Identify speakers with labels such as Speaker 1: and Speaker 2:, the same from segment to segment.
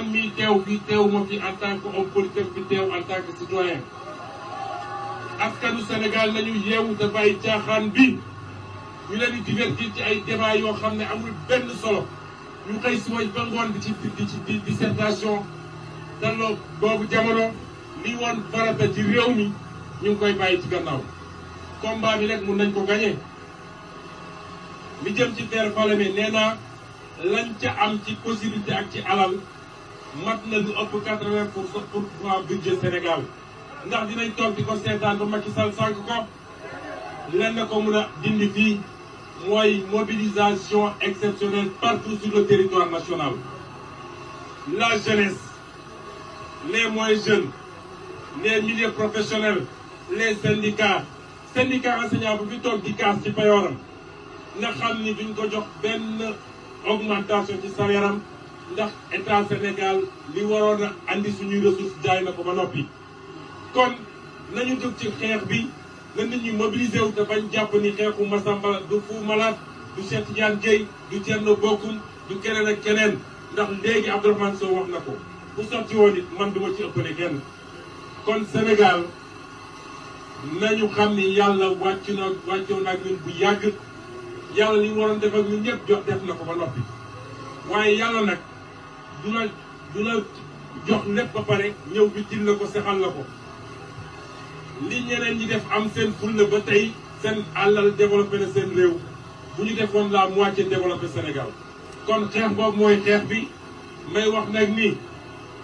Speaker 1: man mii teew fii teew ma fi en tant que homme politique fi teew en tant que citoyen askanu Sénégal nañu yeewu te bàyyi caaxaan bi ñu leen di divertir ci ay débat yoo xam ne amul benn solo ñu xëy si wañ ba ngoon di dissertation dalloo boobu jamono li woon farata ci réew mi ñu ngi koy bàyyi ci gannaaw combat bi rek mun nañ ko gagné li jëm ci terre Falémé nee naa lañ ca am ci possibilité ak ci alal mat na lu ëpp 80% budget Sénégal ndax dinañ toog di ko seetaan ba Macky Sall sànq ko lenn ko mun a dindi fii mooy mobilisation exceptionnelle partout sur le territoire national. La jeunesse, les moins jeunes, les milieux professionnels, les syndicats enseignants bu fi toog di kaas ci payooram nga xam ni duñ ko jox benn augmentation ci salaire am ndax état Sénégal li waroon a andi suñuy ressources jaay na ko ba noppi. kon nañu jóg ci xeex bi na nit ñi mobiliser wu te bañ jàpp ni xeexu Massamba du Fou Malade du Cheikh Tidiane Dièye du Thierno Bocoum du keneen ak keneen ndax léegi Abdourahmane Sow wax na ko bu sotti woon it man duma ci ëppale kenn. kon Sénégal nañu xam ni yàlla wàccoon ak ñun bu yàgg yàlla li mu waroon def ak ñun ñëpp def na ko ba noppi waaye yàlla nag du la jox lépp ba pare ñëw bi til la ko sexal la ko li ñeneen ñi def am seen fulla ba tey seen àllal développé na seen réew bu ñu defoon la moitié développé Sénégal kon xeex boobu mooy xeex bi may wax nag ni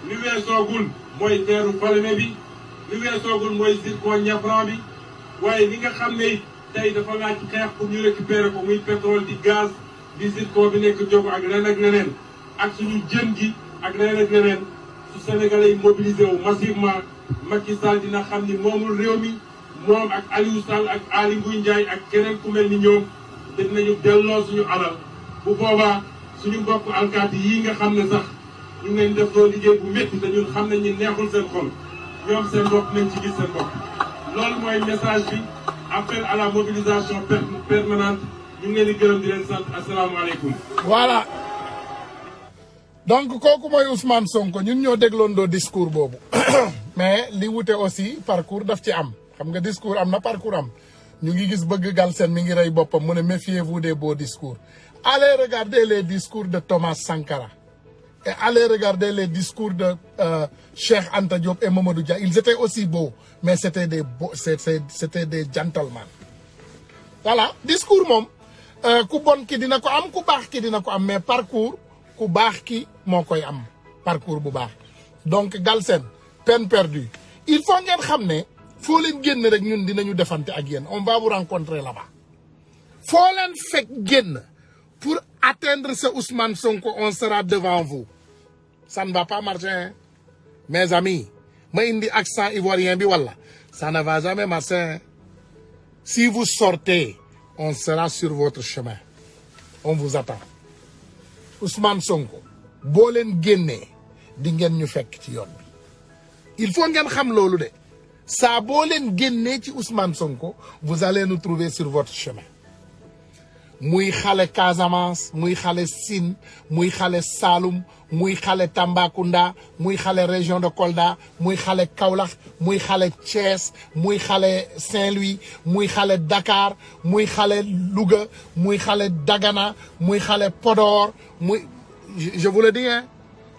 Speaker 1: li weesoogul mooy teeru Falémé bi li weesoogul mooy zircon Niafran bi waaye li nga xam ne tey dafa laaj xeex pour ñu récupérer ko muy pétrole di gaz di zircon bi nekk jogo ak leneen ak suñu jën gi ak leneen su Sénégalais yi mobilisé wu massivement Macky Sall dina xam ni moomul réew mi moom ak Aliou Sall ak Aly Ngouille Ndiaye ak keneen ku mel ni ñoom dinañu delloo suñu alal bu boobaa suñu mbokk alkaati yii nga xam ne sax ñu ngi leen def loo liggéey bu métti te ñun xam nañ ni neexul seen xol ñoom seen bopp nañ ci gis seen bopp. loolu mooy message bi appel à la mobilisation permanente ñu ngi leen di gërëm di leen sant asalaamaaleykum.
Speaker 2: voilà donc kooku mooy Ousmane Sonko ñun ñoo dégloondoo discours boobu mais li wute aussi parcours daf ci am xam nga discours am na parcours am ñu ngi gis bëgg Galsen mi ngi rey boppam mu ne méfiez-vous des beaux discours. Allez regarder les discours de Thomas Sankara et allez regarder les discours de Cheikh Anta Diop et Mamadou Dia. Ils étaient aussi beaux, mais c'était des gentlemen. Voilà, discours moom ku bon ki dina ko am ku baax ki dina ko am mais parcours ku baax ki moo koy am parcours bu baax. Donc Galsen peine perdue. Il faut ngeen xam ne foo leen génn rek ñun dinañu defante ak yéen on va vous rencontrer là-bas. Foo leen fekk génn pour atteindre ce Ousmane Sonko, on sera devant vous. Ça ne va pas marcher, hein? Mes amis. Ma indi accent ivoirien bi walla. Ça ne va jamais marcher, hein? Si vous sortez, on sera sur votre chemin. On vous attend. Ousmane Sonko, boo leen génnee di ngeen ñu fekk ci yoon bi. Il faut ngeen xam loolu de. Saa boo leen génnee ci Ousmane Sonko, vous allez nous trouver sur votre chemin. muy xale Casamance muy xale Sine muy xale Saloum muy xale Tambacounda muy xale région de Kolda muy xale Kaolack muy xale Thiès muy xale Saint-Louis muy xale Dakar muy xale Louga muy xale Dagana muy xale Podor muy je vous le dis hein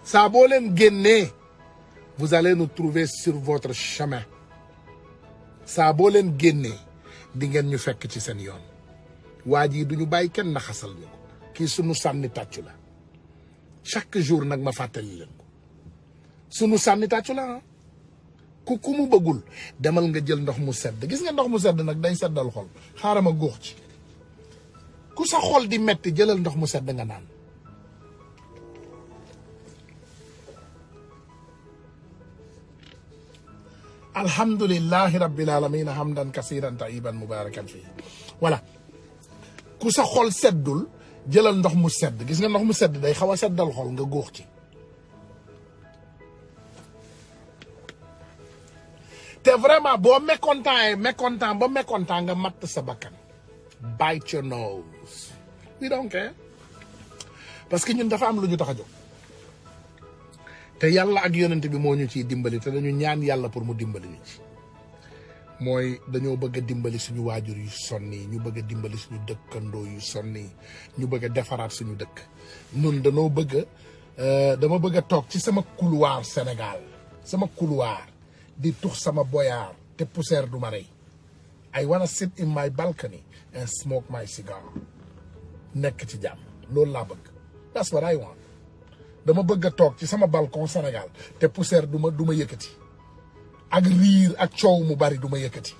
Speaker 2: saa boo leen génnee vous allez nous trouver sur votre chemin saa boo leen génnee di ngeen ñu fekk ci seen yoon. waa ji du ñu bàyyi kenn naxasal ñu ko kii sunu sànni tàccu la chaque jour nag ma fàttali leen ko sunu sànni tàccu la ku mu bëggul demal nga jël ndox mu sedd gis nga ndox mu sedd nag day seddal xol xaaral ma góox ci ku sa xol di metti jëlal ndox mu sedd nga naan alhamdulillahi rabbil alamin hamdan kasiran tayyiban mubarakan fii voilà ku sa xol seddul jëlal ndox mu sedd gis nga ndox mu sedd day xaw a seddal xol nga góox ci te vraiment boo mécontent nga matt sa bakkan bite your nose we don't care parce que ñun dafa am lu ñu tax a jóg te yàlla ak yonent bi moo ñu ciy dimbali te dañu ñaan yàlla pour mu dimbali ñu ci mooy dañoo bëgg a dimbali suñu waajur yu sonni ñu bëgg a dimbali suñu dëkkandoo yu sonni ñu bëgg a defaraat suñu dëkk ñun dañoo bëgg dama bëgg a toog ci sama couloir Sénégal sama couloir di tux sama boyaar te poussière du ma rey I wanna sit in my balcony and smoke my cigar nekk ci jàmm loolu laa bëgg that's what I want dama bëgg a toog ci sama balcon Sénégal te poussière du ma yëkkati ak riir ak coow mu bari du ma yëkkati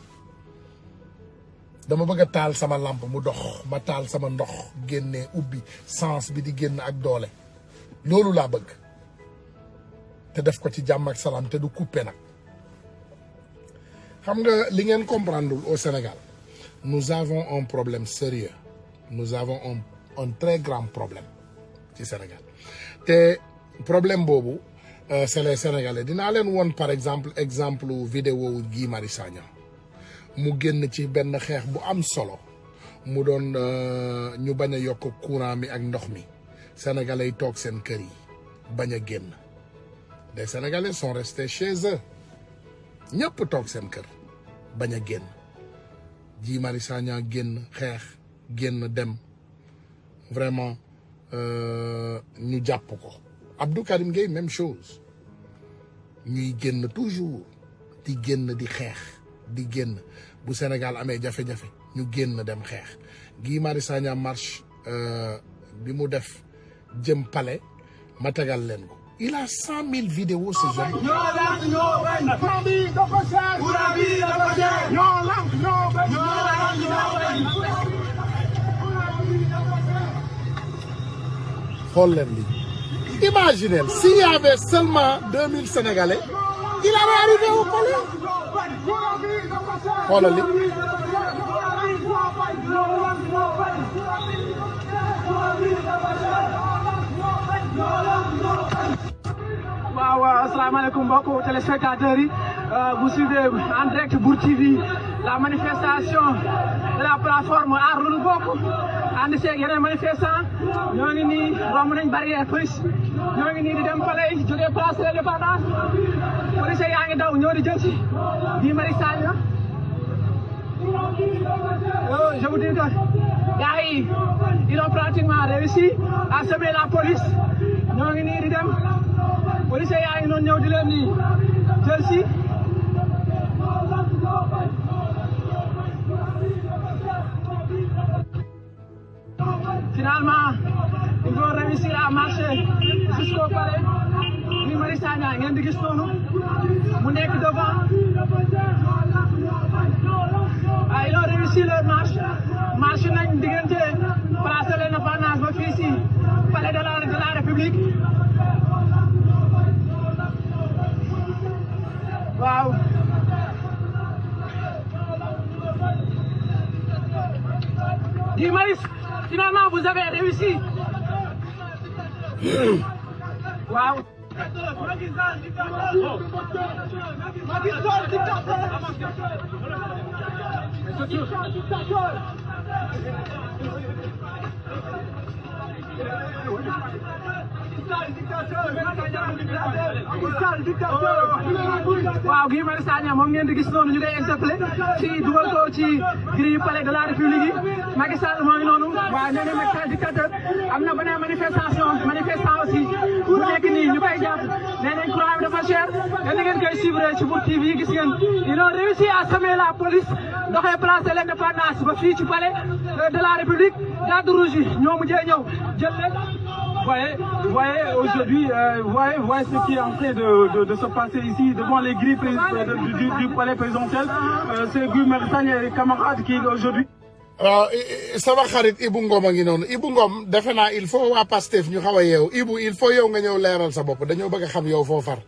Speaker 2: dama bëgg a taal sama lampe mu dox ma taal sama ndox génnee ubbi sens bi di génn ak doole loolu laa bëgg te def ko ci jàmm ak salaam te du coupé nag xam nga li ngeen comprendre au Sénégal nous avons un problème sérieux nous avons un très grand problème ci Sénégal te problème boobu c'est les Sénégalais dinaa leen woon par exemple vidéo Guy Marius Sagna mu génn ci benn xeex bu am solo mu doon ñu bañ a yokk courant mi ak ndox mi Sénégalais yi toog seen kër yi bañ a génn les Sénégalais sont restés chez eux ñëpp toog seen kër bañ a génn Guy Marius Sagna génn xeex génn dem vraiment ñu jàpp ko Abdou Karim Gueye même chose ñuy génn toujours di génn di xeex di génn bu Sénégal amee jafe-jafe ñu génn dem xeex Guy Marius Sagna marche bi mu def jëm palais ma tegal leen ko il a 100 000 vidéos ce jour. xool leen li imaginez s'il y avait seulement 2000 Sénégalais il allait arriver au palais xoolal li
Speaker 3: waaw asalaamaaleykum mbokku téléspectateurs yi vous suivez en direct Mbour TV la manifestation de la plateforme Aar Lu Nu Bokk ànd seeg yeneen manifestants ñoo ngi nii romb nañ barrière police ñoo ngi nii di dem palais jógee place de l'Indépendance police yaa ngi daw ñoo di jël si Guy Marius Sagna je vous dis que gars yi ils ont pratiquement réussi à semer la police ñoo ngi nii di dem police yaa ngi noonu ñëw di leen di jël si finalement ils ont réussi à marcher jusqu'au palais Guy Marius Sagna ngeen di gis noonu mu nekk devant ils ont réussi leur marche nañ diggante place de l'Indépendance ba fii si palais de la République waaw Guy Marius finalement vous avez réussi waaw waaw Guy Marius Sagna moom ngeen di gis noonu ñu koy interpellé ci dugal ko ci grille palais de la République yi Macky Sall moo ngi noonu waaw nee na Macky Sall dictateur am na beneen manifestant aussi bu nekk nii ñu koy jàpp nee nañ courant bi dafa cher te ni ngeen koy suivre ci Mbour TV gis ngeen ils ont réussi à semer la police doxee place de l'Indépendance ba fii ci palais de la République garde rouge yi ñoo mujjee ñëw jël leen.
Speaker 4: Vous voyez aujourd'hui, voyez ce qui est en train de se passer ici devant les grilles du palais présidentiel. C'est Guy Marius Sagna et les camarades qui aujourd'hui.
Speaker 2: sama xarit Ibou Ngom a ngi noonu Ibou Ngom defe naa il faut waa Pastef ñu xaw a yeew Ibou il faut yow nga ñëw leeral sa bopp dañoo bëgg a xam yow foo far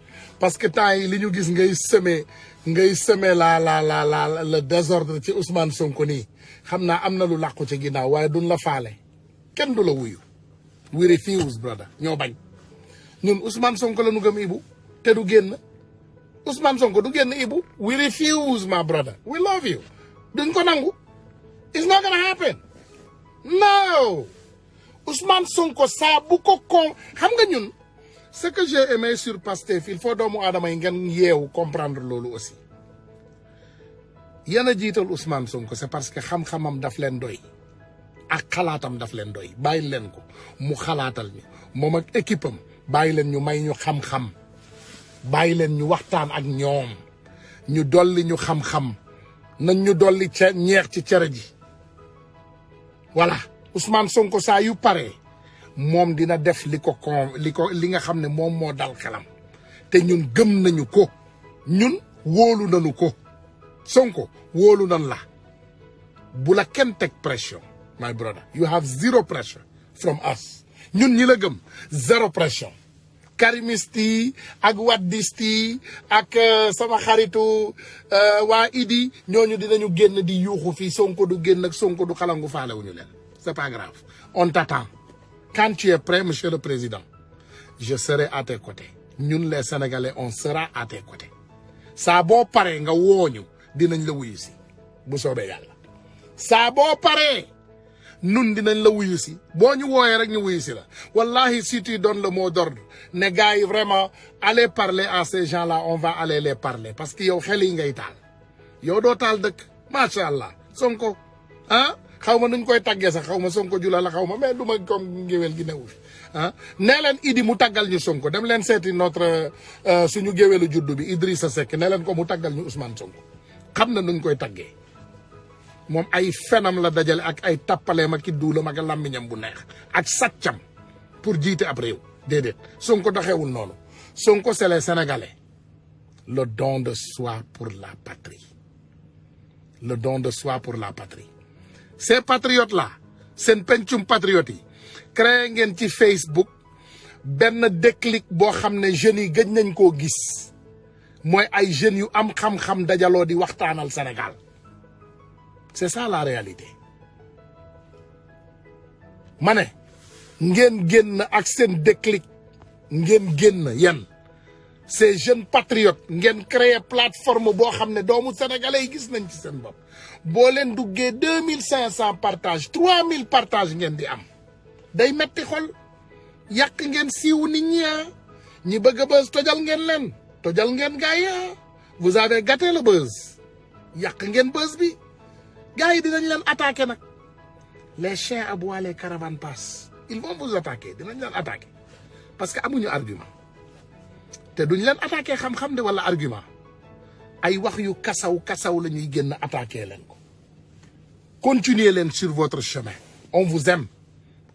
Speaker 2: parce que temps yi li ñu gis ngay semer le désordre ci Ousmane Sonko nii xam naa am na lu làqu ci ginnaaw waaye duñ la faale kenn du la wuyu. we refuse brother ñoo bañ ñun Ousmane Sonko la ñu gëm Ibou te du génn Ousmane Sonko du génn Ibou we refuse my brother we love you duñ ko nangu it's not gonna happen no Ousmane Sonko saa bu ko xam nga ñun ce que j'ai aimé sur Pastef il faut doomu aadama yi ngeen yeewu comprendre loolu aussi yéen a jiital Ousmane Sonko c'est parce que xam-xamam daf leen doy ak xalaatam daf leen doy bàyyi leen ko mu xalaatal ñu moom ak équipe am bàyyi leen ñu may ñu xam-xam bàyyi leen ñu waxtaan ak ñoom ñu dolli ñu xam-xam nañ ñu dolli ñeex ci cere ji voilà Ousmane Sonko saa yu paree moom dina def li nga xam ne moom moo dal xelam te ñun gëm nañu ko ñun wóolu nañu ko Sonko wóolu nan la bu la kenn teg pression my brother you have zero pressure from us ñun ñi la gëm zéro pression karimiste yi ak waddiste yi ak sama xaritu waa Idi ñooñu dinañu génn di yuuxu fii Sonko du génn ak Sonko du xalangu faalewuñu leen c'est pas grave on t'attend quand tu es prêt monsieur le président je serai à tes côtés ñun les Sénégalais on sera à tes côtés saa boo paree nga wooñu dinañ la wuyu si bu soobee yàlla saa boo paree nun dinañ la wuyu si boo ñu wooyee rek ñu wuyu si la wallahi si tu donnes le mot d'ordre ne gars yi vraiment allez parler à ces gens-là on va aller les parler parce que yow xel yi ngay taal yow doo taal dëkk macha allah Sonko ah xaw ma nuñ koy taggee sax xaw ma Sonko jula la xaw ma mais du ma comme géwél gi newu fi ah nee leen Idi mu taggal ñu Sonko dem leen seeti notre suñu géwélu juddu bi Idrissa Seck nee leen ko mu taggal ñu Ousmane Sonko xam na nuñ koy taggee moom ay fenam la dajale ak ay tappaleem ak ki duulam ak làmmiñam bu neex ak sàccam pour jiite ab réew déedéet Sonko doxewul noonu Sonko c'est les Sénégalais le don de soi pour la patrie le don de soi pour la patrie ces patriotes là seen pencum patriotes yi créé ngeen ci Facebook benn déclic boo xam ne jeunes yi gëj nañ koo gis mooy ay jeunes yu am xam-xam dajaloo di waxtaanal Sénégal c'est ça la réalité ma ne ngeen génn ak seen déclic ngeen génn yéen ces jeunes patriotes ngeen créer plateforme boo xam ne doomu sénégalais yi gis nañ ci seen bopp boo leen duggee 2500 partages 3000 partages ngeen di am day metti xol yàq ngeen siiw nit ñi ñi bëgg a buzz tojal ngeen leen tojal ngeen gars yi vous avez gâté le buzz yàq ngeen buzz bi gars yi dinañ leen attaquer nag les chiens aboient les caravanes passent ils vont vous attaquer dinañ leen attaquer parce que amuñu argument te duñ leen attaquer xam-xam de wala argument ay wax yu kasaw la ñuy génn attaquer leen ko continuez leen sur votre chemin on vous aime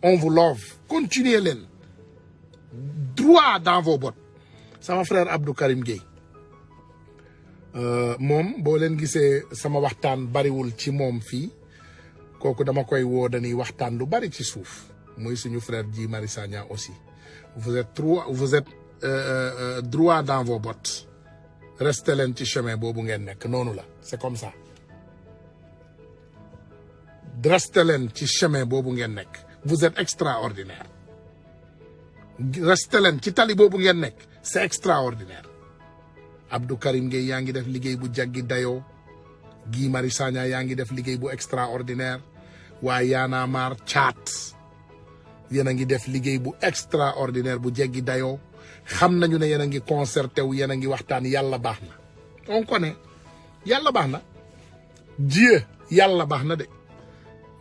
Speaker 2: on vous love continuez leen droit dans vos bottes sama frère Abdou Karim Gueye moom boo leen gisee sama waxtaan bariwul ci moom fii kooku dama koy woo dañuy waxtaan lu bari ci suuf muy suñu frère Guy Marius Sagna aussi vous êtes droit dans vos bottes restez leen ci chemin boobu ngeen nekk noonu la c'est comme ça restez leen ci chemin boobu ngeen nekk vous êtes extraordinaire restez leen ci tali boobu ngeen nekk c'est extraordinaire Abdou Karim Gueye yaa ngi def liggéey bu jaggi dayoo Guy Marius Sagna yaa ngi def liggéey bu extraordinaire waaye Y'en a marre caat yéen a ngi def liggéey bu extraordinaire bu jeggi dayoo xam nañu ne yéen a ngi concerté wu yéen a ngi waxtaan yàlla baax na on connaît yàlla baax na Dieu yàlla baax na de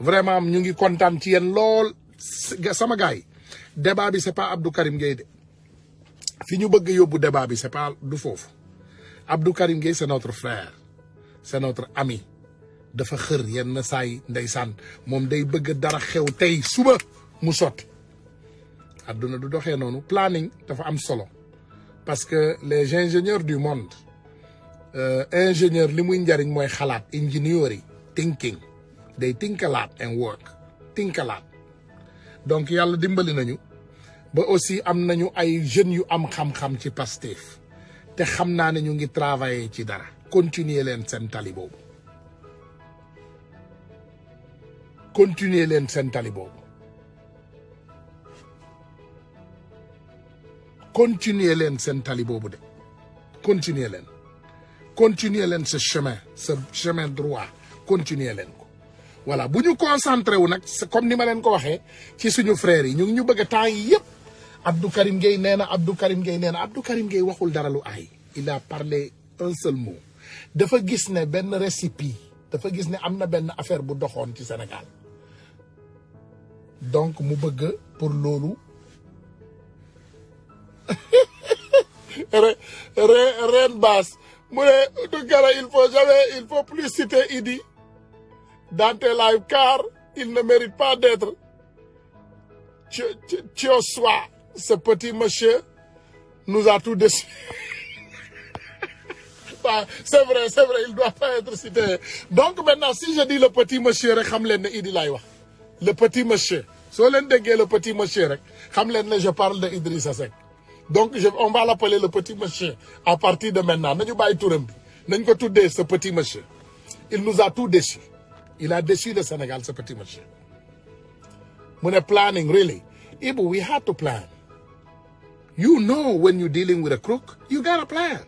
Speaker 2: vraiment ñu ngi kontaan ci yéen lool sama gars yi débat bi c'est pas Abdou Karim Gueye de fi ñu bëgg yóbbu débat bi c'est pas du foofu Abdou Karim Gueye c'est notre frère c'est notre ami dafa xër yenn saay ndeysaan moom day bëgg dara xew tey suba mu sotti adduna du doxee noonu planning dafa am solo parce que les ingénieurs du monde ingénieur li muy njariñ mooy xalaat engineering thinking they think a lot and work think a lot donc yàlla dimbali nañu ba aussi am nañu ay jeunes yu am xam-xam ci Pastef te xam naa ne ñu ngi travailler ci dara continuer leen seen tali boobu continuer leen seen tali boobu continuer leen seen tali boobu de continuer leen ce chemin droit continuer leen ko voilà bu ñu concentré wu nag comme ni ma leen ko waxee ci suñu frères yi ñu bëgg a temps yi yëpp Abdou Karim Gueye nee na Abdou Karim Gueye waxul dara lu aay il a parlé un seul mot dafa gis ne benn récipient dafa gis ne am na benn affaire bu doxoon ci Sénégal donc mu bëgg pour loolu Reine Basse mu ne Tounkara il faut plus citer Idi dans tes lives car il ne mérite pas d'être Tiosoa. Ce petit monsieur nous a tout déçus. C'est vrai, il ne doit pas être cité. Donc maintenant, si je dis le petit monsieur, le petit monsieur. Si vous le petit monsieur, je parle de Idrissa Seck. Donc on va l'appeler le petit monsieur à partir de maintenant. Nous allons tout ce petit monsieur. Il nous a tout déçus. Il a déçu le Sénégal, ce petit monsieur. When planning, really. Ibu, we had to plan. You know when you're dealing with a crook, you got a plan.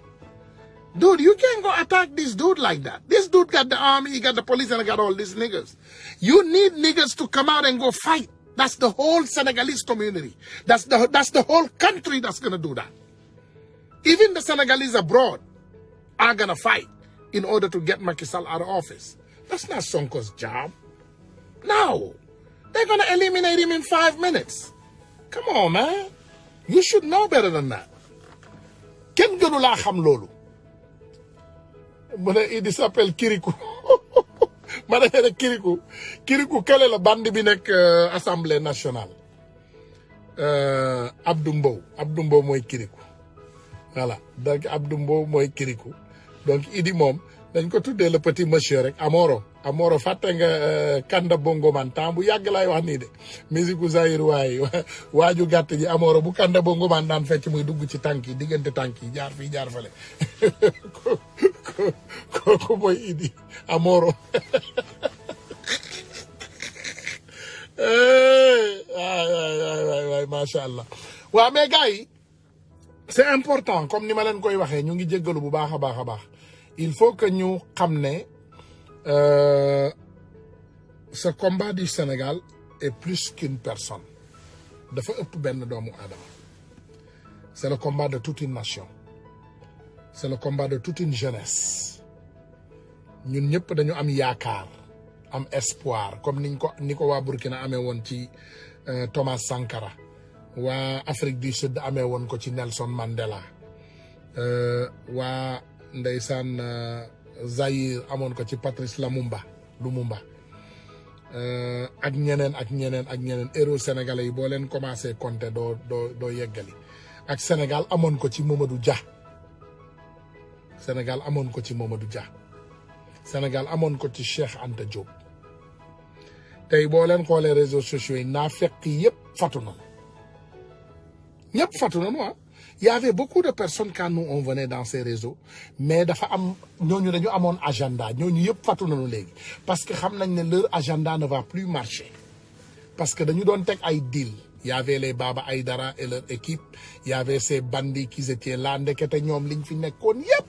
Speaker 2: Dude, you can't go attack this dude like that. This dude got the army, he got the police, and he got all these niggas. You need niggas to come out and go fight. That's the whole Senegalese community. That's the whole country that's going to do that. Even the Senegalese abroad are going to fight in order to get Macky Sall out of office. That's not Sonko's job. No. They're going to eliminate him in 5 minutes. Come on, man. You should know better than that. Ken gënu laa xam loolu. Il s'appelle Kirikou. Ma ne Kirikou. Kirikou kale la bande bi nekk Assemblée nationale. Abdou Mbow mooy Kirikou. Voilà. Donc Abdou Mbow mooy Kirikou. Donc Idi moom dañ ko tuddee le petit monsieur rek Amoro fàtte nga Kanda Bongo man temps bu yàgg laay wax nii de musique Zahir waaye waaju gàtt ji Amoro bu Kanda Bongo man daan fecc muy dugg ci tànk yi diggante tànk yi jaar fii jaar fale kooku mooy Idi Amoro waay macha allah waaw mais gars yi c'est important comme ni ma leen koy waxee ñu ngi jéggalu bu baax a baax il faut que ñu xam ne ce combat du Sénégal est plus qu'une personne dafa ëpp benn doomu aadama c'est le combat de toute une nation c'est le combat de toute une jeunesse ñun ñëpp dañu am yaakaar am espoir comme ni ko waa Burkina amee woon ci Thomas Sankara waa Afrique du Sud amee woon ko ci Nelson Mandela waa ndeysaan Zaïre amoon ko ci Patrice Lumumba ak ñeneen héros sénégalais yi boo leen commencé compter doo yeggali ak Sénégal amoon ko ci Mamadou Dia Sénégal amoon ko ci Cheikh Anta Diop tey boo leen xoolee réseaux sociaux yi naa fekk yëpp fatu na il y avait beaucoup de personnes quand nous on venait dans ces réseaux mais dafa am ñooñu dañu amoon agenda ñooñu yëpp fatu nañu léegi parce que xam nañ ne leur agenda ne va plus marcher parce que dañu doon teg ay deal il y avait les Baba Aïdara et leur équipe il y avait ces bandits qui étaient là ndekete ñoom liñ fi nekkoon yëpp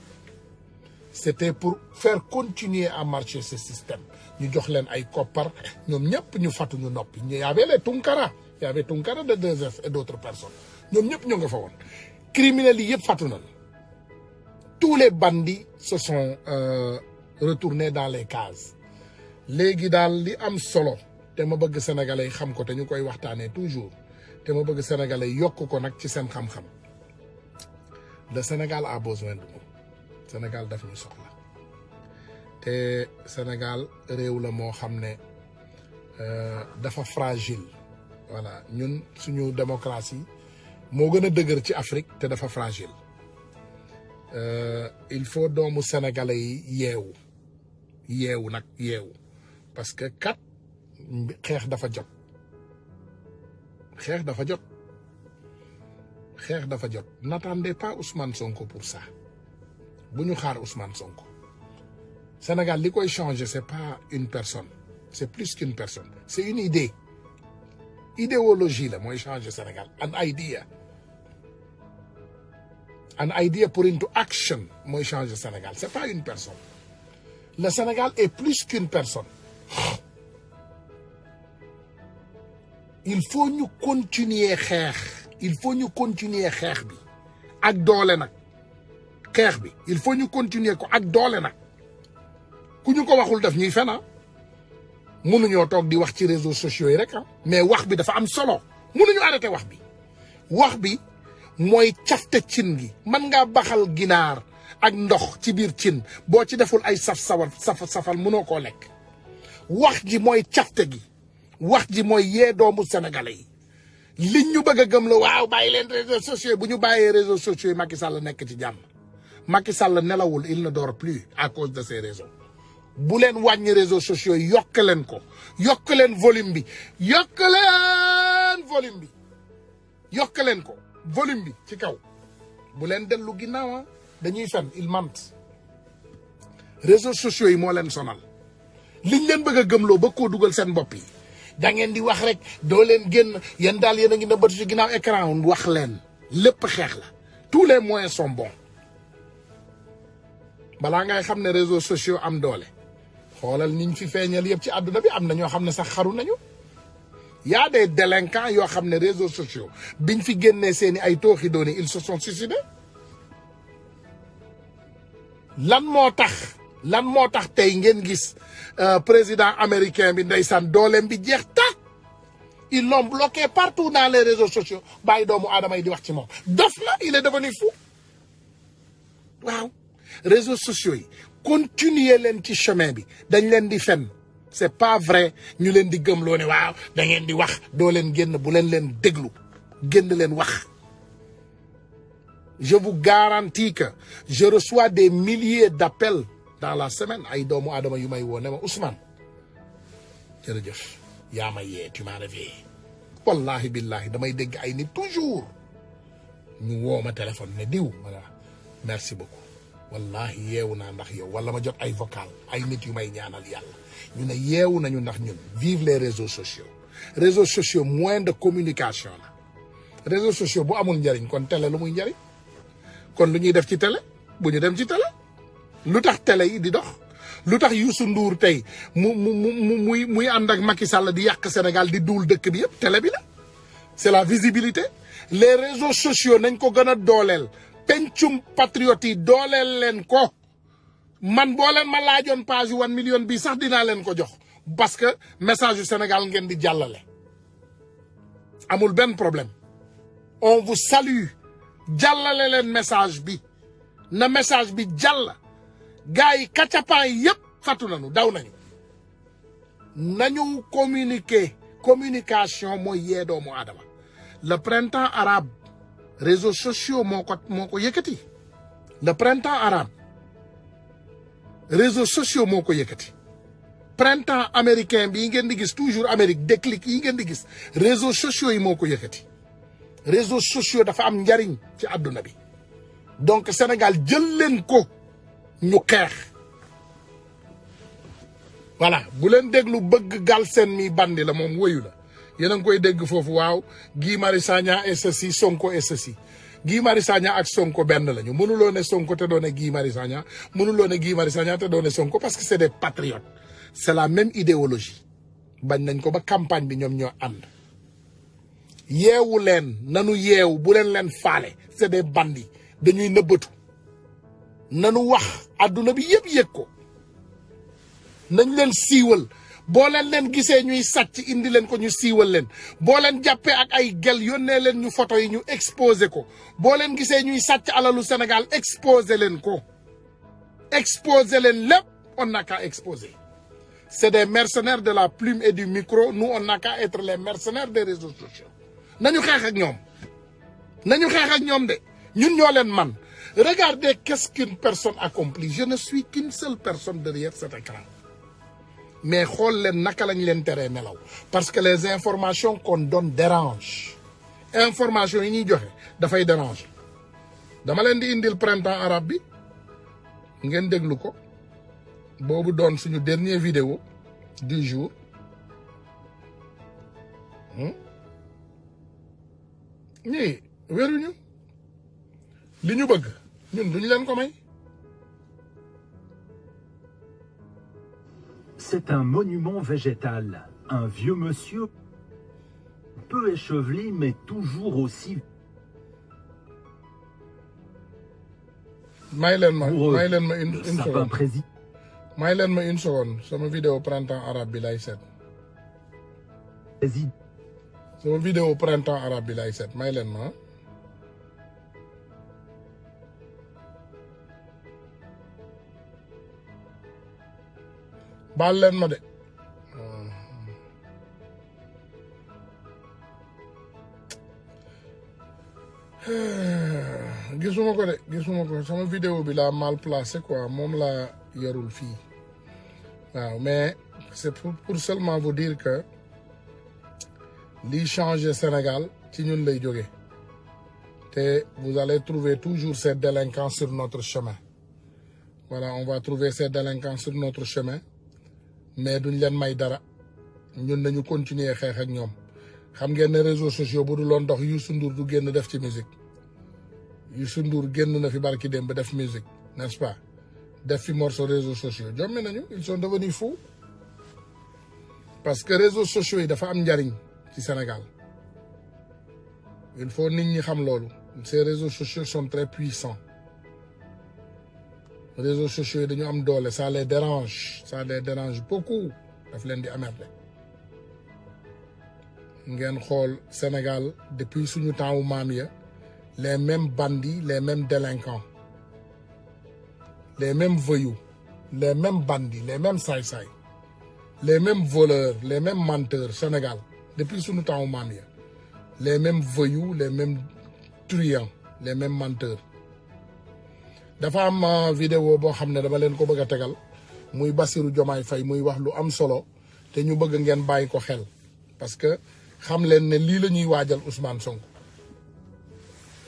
Speaker 2: c'était pour faire continuer à marcher ce système ñu jox leen ay koppar ñoom ñëpp ñu fatu ñu noppi il y avait les Tounkara de 2S et d'autres personnes ñoom ñëpp ñu nga fa woon criminels yi yëpp fatu nañ tous les bandits se sont retournés dans les cases léegi daal li am solo te ma bëgg sénégalais yi xam ko te ñu koy waxtaanee toujours te ma bëgg sénégalais yi yokk ko nag ci seen xam-xam le Sénégal a besoin de nous Sénégal daf ñu soxla te Sénégal réew la moo xam ne dafa fragile voilà ñun suñu démocratie moo gën a dëgër ci Afrique te dafa fragile il faut doomu sénégalais yi yeewu parce que kat xeex dafa jot n'attendez pas Ousmane Sonko pour ça bu ñu xaar Ousmane Sonko Sénégal li koy changer c'est pas une personne c'est plus qu'une personne c'est une idéologie la mooy changer Sénégal an idea put into action mooy changer Sénégal c'est pas une personne le Sénégal est plus qu'une personne il faut ñu continuer xeex il faut ñu continuer xeex bi ak doole nag xeex bi il faut ñu continuer ko ak doole nag ku ñu ko waxul def ñuy fena mënuñoo toog di wax ci réseaux sociaux yi rek mais wax bi dafa am solo mënuñu arrêté wax bi mooy cafte cin gi mën ngaa baxal ginaar ak ndox ci biir cin boo ci deful ay safal mënoo koo lekk wax ji mooy cafte gi wax ji mooy yee doomu sénégalais yi liñ ñu bëgg a gëm la waaw bàyyi leen réseaux sociaux bu ñu bàyyee réseaux sociaux yi Macky Sall nekk ci jàmm Macky Sall nelawul il ne dort plus à cause de ces réseaux bu leen wàññi réseaux sociaux yi yokk leen ko yokk leen volume bi yokk leen volume bi yokk leen ko volume bi ci kaw bu leen dellu ginnaaw dañuy fen il ment réseaux sociaux yi moo leen sonal liñ leen bëgg a gëmloo ba koo dugal seen bopp yi da ngeen di wax rek doo leen génn yéen daal yéen a ngi nëbbatu ci ginnaaw écran wax leen lépp xeex la tous les moyens sont bons balaa ngay xam ne réseaux sociaux am doole xoolal niñ fi feeñal yëpp ci àdduna bi am na ñoo xam ne sax xaru nañu y a des délinquants yoo xam ne réseaux sociaux biñ fi génnee seeni ay tooxi dooni ils se sont suicidés lan moo tax tey ngeen gis président américain bi ndeysaan dooleem bi jeex tàkk ils l'ont bloqué partout dans les réseaux sociaux bàyyi doomu aadama yi di wax ci moom dof la il est devenu fou waaw réseaux sociaux yi continuer leen ci chemin bi dañ leen di fen c'est pas vrai ñu leen di gëmloo ne waaw da ngeen di wax doo leen génn bu leen déglu génn leen wax je vous garantis que je reçois des milliers d'appels dans la semaine ay doomu aadama yu may woo ne ma Ousmane jërëjëf yaa ma yee tu m'as réveillé wallahi billahi damay dégg ay nit toujours ñu woo ma téléphone ne diw ma merci beaucoup wallahi yeewu naa ndax yow wala ma jot ay vocal ay nit yu may ñaanal yàlla ñu ne yeewu nañu ndax ñun vive les réseaux sociaux moyen de communication la réseaux sociaux bu amul njariñ kon télé lu muy njariñ kon lu ñuy def ci télé bu ñu dem ci télé lu tax télé yi di dox lu tax Youssou Ndour tey muy ànd ak Macky Sall di yàq Sénégal di duul dëkk bi yëpp télé bi la c'est la visibilité les réseaux sociaux nañ ko gën a dooleel pencum patriote yi dooleel leen ko man boo leen ma laajoon page 1 million bi sax dinaa leen ko jox parce que message yu Sénégal ngeen di jàllale amul benn problème on vous salue jàllale leen message bi na message bi jàll gars yi kacapaan yi yëpp fàttu nañu daw nañu communication mooy yee doomu aadama le printemps arabe réseaux sociaux moo ko yëkkati le printemps arabe réseaux sociaux moo ko yëkkati printemps américain bi ngeen di gis toujours Amérique déclic yi ngeen di gis réseaux sociaux yi moo ko yëkkati réseaux sociaux dafa am njariñ ci àdduna bi donc Sénégal jël leen ko ñu xeex voilà bu leen déglu bëgg Galsen mi bandi la moom woyu la yéen a ngi koy dégg foofu waaw Guy Marius Sagna et ceci Sonko et ceci Guy Marius Sagna ak Sonko benn lañu mënuloo ne Sonko te doone Guy Marius Sagna mënuloo ne Guy Marius Sagna te doone Sonko parce que c'est des patriotes c'est la même idéologie bañ nañ ko ba campagne bi ñoom ñoo ànd yeewu leen nanu yeewu bu leen faale c'est des bandits dañuy nëbbatu nanu wax adduna bi yëpp yëg ko nañ leen siiwal boo leen gisee ñuy sàcc indi leen ko ñu siiwal leen boo leen jàppee ak ay gel yónnee leen ñu photo yi ñu exposé ko boo leen gisee ñuy sàcc alalu Sénégal exposé leen ko exposé leen lépp on n'a qu'à exposer c'est des mercenaires de la plume et du micro nous on n'a qu'à être les mercenaires des réseaux sociaux nañu xeex ak ñoom de ñun ñoo leen man regardez qu'est-ce qu'une personne accomplit je ne suis qu'une seule personne derrière cet écran mais xool leen naka lañ leen teree nelaw parce que les informations qu'on donne dérangent information yi ñuy joxe dafay déranger dama leen di indil printemps arabe bi ngeen déglu ko boobu doon suñu dernière vidéo du jour ñii wéruñu li ñu bëgg ñun duñu leen ko may.
Speaker 5: C'est un monument végétal. Un vieux monsieur peu échevelé, mais toujours aussi
Speaker 2: may leen ma
Speaker 5: vigoureux.
Speaker 2: may leen ma
Speaker 5: Le
Speaker 2: une
Speaker 5: sapin
Speaker 2: seconde
Speaker 5: président.
Speaker 2: may leen ma une seconde sama vidéo printemps arabe bi lay seet sama vidéo printemps arabe bi lay seet may leen ma baal leen ma de gisuma ko de gisuma ko sama vidéo bi la mal placé quoi moom la yarul fii waaw mais c'est pour seulement vous dire que lii changer Sénégal ci ñun lay jóge te vous allez trouver toujours ces délinquants sur notre chemin voilà on va trouver ces délinquants sur notre chemin mais duñ leen may dara ñun nañu continuer xeex ak ñoom xam ngeen ne réseaux sociaux bu dul woon dox Youssou Ndour du génn def ci musique Youssou Ndour génn na fi barki dem ba def musique n'est-ce pas def fi morceau réseaux sociaux jommi nañu ils sont devenus fous parce que réseaux sociaux yi dafa am njariñ ci Sénégal il faut nit ñi xam loolu ces réseaux sociaux sont très puissants réseaux sociaux yi dañu am doole ça les dérange beaucoup daf leen di emmerder ngeen xool Sénégal depuis suñu temps wu maam ya les mêmes bandits les mêmes délinquants les mêmes voyous les mêmes bandits les mêmes saay-saay les mêmes voleurs les mêmes menteurs Sénégal depuis suñu temps wu maam ya les mêmes voyous les mêmes truands les mêmes menteurs dafa am vidéo boo xam ne dama leen ko bëgg a tegal muy Bassirou Diomaye Faye muy wax lu am solo te ñu bëgg ngeen bàyyi ko xel parce que xam leen ne lii la ñuy waajal Ousmane Sonko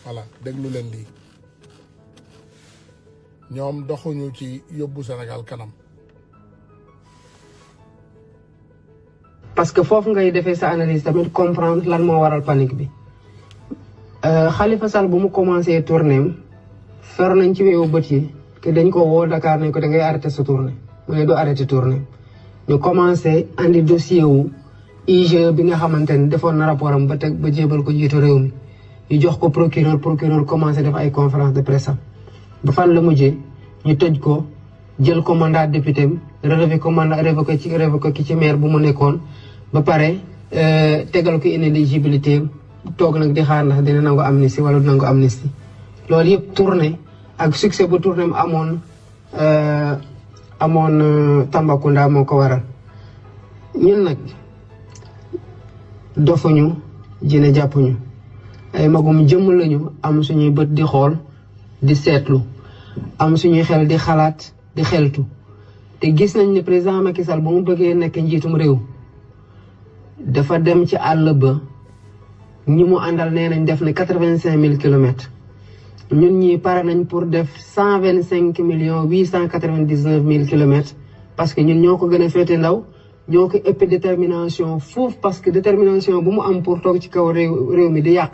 Speaker 2: voilà déglu leen lii ñoom doxuñu ci yóbbu Sénégal kanam.
Speaker 6: parce que foofu ngay defee sa analyse tamit comprendre lan moo waral panique bi Khalifa Sall bu mu commencé tournéem fer nañ ci weewu bët yi que dañ ko woo Dakar nañ ko da ngay arrêté sa tournée mu ne du arrêté tournée ñu commencé andi dossier wu IGE bi nga xamante ne defoon na rapport am ba teg ba jébal ko jiitu réew mi ñu jox ko procureur commencé def ay conférence de presse am ba fan la mujjee ñu tëj ko jël ko mandat député am révoqué ki ci maire bu mu nekkoon ba pare tegal ko inéligibilité toog nag di xaar ndax dina nangu amnistie wala du nangu amnistie loolu yëpp tournée ak succès bu tournée am amoon Tambacounda moo ko waral ñun nag dofuñu jine jàppuñu ay magum jëmm lañu am suñuy bët di xool di seetlu am suñuy xel di xalaat di xeltu te gis nañ ne président Macky Sall ba mu bëggee nekk njiitum réew dafa dem ci àll ba ñi mu àndal nee nañ def na 85 000 kilomètres ñun ñii pare nañ pour def 125 899 000 kilomètres parce que ñun ñoo ko gën a féete ndaw ñoo ko ëpp détermination foofu parce que détermination bu mu am pour toog ci kaw réew mi di yàq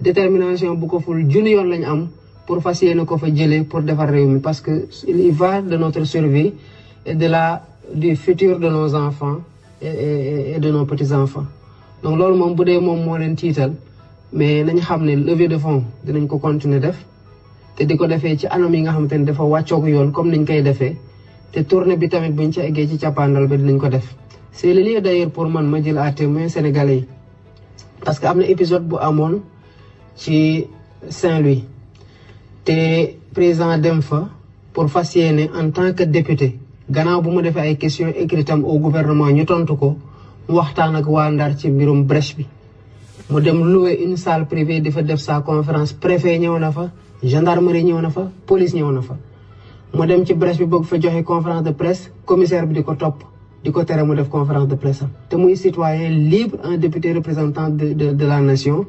Speaker 6: détermination bu ko ful junni yoon lañ am pour fas yéene ko fa jëlee pour defar réew mi parce que il y va de notre survie et du futur de nos enfants et de nos petits-enfants donc loolu moom bu dee moom moo leen tiital mais nañ xam ne levée de fonds dinañ ko continuer def te di ko defee ci anam yi nga xamante ne dafa wàccoog yoon comme niñ koy defee te tournée bi tamit buñ ci eggee ci cappaandal ba dinañ ko def c'est le lieu d'ailleurs pour man ma jël à témoin sénégalais yi parce que am na épisode bu amoon ci Saint-Louis te président dem fa pour fas yéene en tant que député gannaaw bu mu defee ay questions écrites am au gouvernement ñu tontu ko mu waxtaan ak waa Ndar ci mbirum brèche bi mu dem louer une salle privée di fa def sa conférence préfet ñëw na fa gendarmerie ñëw na fa police ñëw na fa mu dem ci brèche bi bëgg fa joxe conférence de presse commissaire bi di ko topp di ko tere mu def conférence de presse am te muy citoyen libre un député représentant de la nation